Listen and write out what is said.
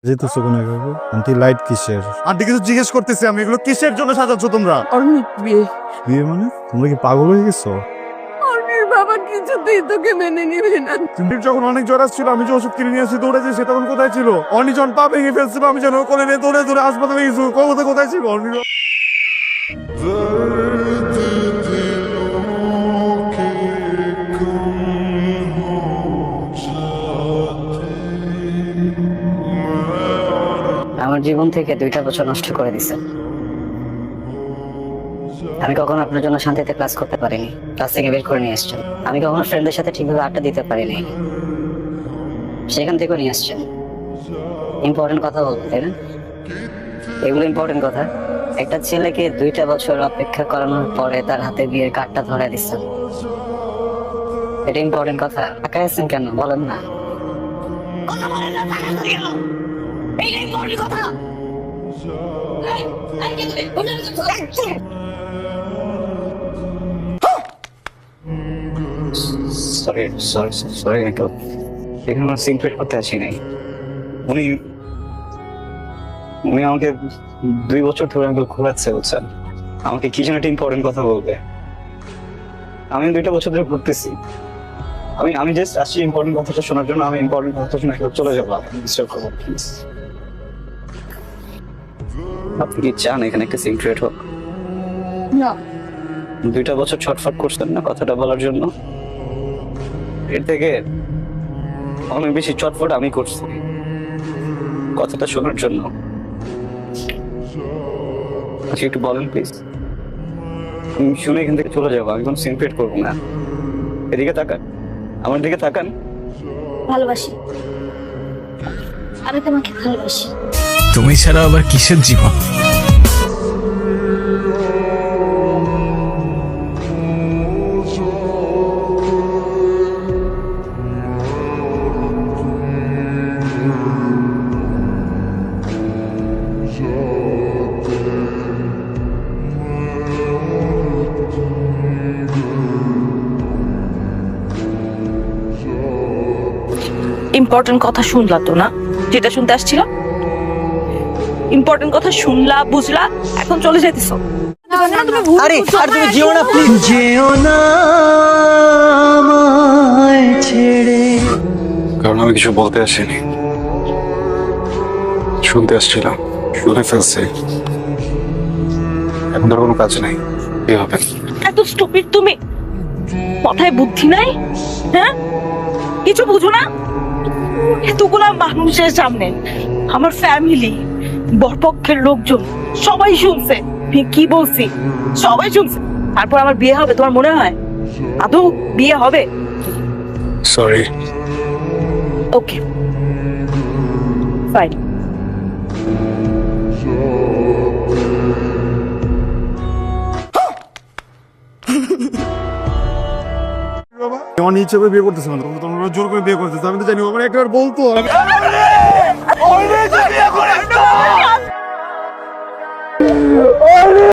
যেতেছো কোন এভাবে? Aunty light কিসের? আন্টি কিছু জিজ্ঞেস করতেছি আমি, এগুলো কিসের জন্য সাজাচ্ছ তোমরা? অর্ণির বিয়ে। বিয়ে মানে? তোমরা কি পাগল হয়ে গেছো? অর্ণির বাবা কিছুতেই তোকে মেনে নিবে না। চিন্তির যখন অনেক জ্বর আসছিল, আমি যে ওষুধ কিনে নিয়ে আসি দৌড়েছি, সে তখন কোথায় ছিল? অর্নি যখন পা ভেঙে ফেলছিল, আমি যেন কোলে নিয়ে দৌড়ে দৌড়ে হাসপাতালে গেছি, কোথায় ছিল অর্নি? আমার জীবন থেকে 2টা বছর নষ্ট করে দিছে। আমি কখনো আপনার জন্য শান্তিতে ক্লাস করতে পারিনি, ক্লাস থেকে বের করে নিয়ে আসছেন। আমি কখনো ফ্রেন্ডদের সাথে ঠিকভাবে আড্ডা দিতে পারিনি, সেখান থেকেও নিয়ে আসছেন। ইম্পর্টেন্ট কথা বলবো, তাই না? এগুলো ইম্পর্টেন্ট কথা। একটা ছেলেকে 2টা বছর অপেক্ষা করানোর পরে তার হাতে বিয়ের কার্ডটা ধরে দিচ্ছেন, এটা ইম্পর্টেন্ট কথা। তাকায় আছেন কেন বলেন না? কথা বলেন না, তাকায় আছেন কেন? এইটা ইম্পর্টেন্ট কথা। সরি সরি সরি আঙ্কেল, এখানে আমার সিনক্রেট করতে আসি নাই। উনি উনি আমাকে 2 বছর ধরে আঙ্কেল ঘোরাচ্ছে, বুঝছেন? আমাকে কি যেন একটা ইম্পর্টেন্ট কথা বলবে। আমি 2টা বছর ধরে ঘুরতেছি। আমি জাস্ট আসছি ইম্পর্টেন্ট কথাটা শোনার জন্য। আমি ইম্পর্টেন্ট কথা শুনে চলে যাবো, ডিস্টার্ব করবো প্লিজ। আপনি কি চান এখানে একটা সিনক্রেট হোক? না, 2টা বছর ছটফট করছেন না কথাটা বলার জন্য, এর থেকে অনেক বেশি চটফট আমি করছি কথাটা শোনার জন্য। আচ্ছা একটু বলেন প্লিজ, আমি শুনে এখান থেকে চলে যাবো, আমি কোনো সিনক্রেট করবো না। এদিকে তাকান, আমার দিকে তাকান। ভালোবাসি, আমি তোমাকে ভালোবাসি। তুমি ছাড়া আবার কিসের জীবন? ইম্পর্টেন্ট কথা শুনলা তো না, যেটা শুনতে আসছিল? ইম্পর্টেন্ট কথা শুনলা, বুঝলা, এখন চলে যাইতেছো। আরে আর তুমি যেও না প্লিজ, যেও না আমায় ছেড়ে। কারণ আমি কিছু বলতে আসিনি, শুনতে আসছিলাম। শুনে ফেলছি, এখন ধর কোনো কাজ নেই। কি হবে? এত স্টুপিড তুমি, মাথায় বুদ্ধি নাই? হ্যাঁ, কিছু বুঝো না? এতগুলা মানুষের সামনে আমার ফ্যামিলি, বরপক্ষের লোকজন সবাই শুনছে আমি কি বলছি, সবাই শুনছে। তারপর আমার বিয়ে হবে তোমার মনে হয়? আদৌ বিয়ে হবে? সরি। Okay fine. আমার ইচ্ছে করে বিয়ে করতেছে না, তোমরা জোর করে বিয়ে করতেছে। আমি তো জানি, আমার একবার বলতো।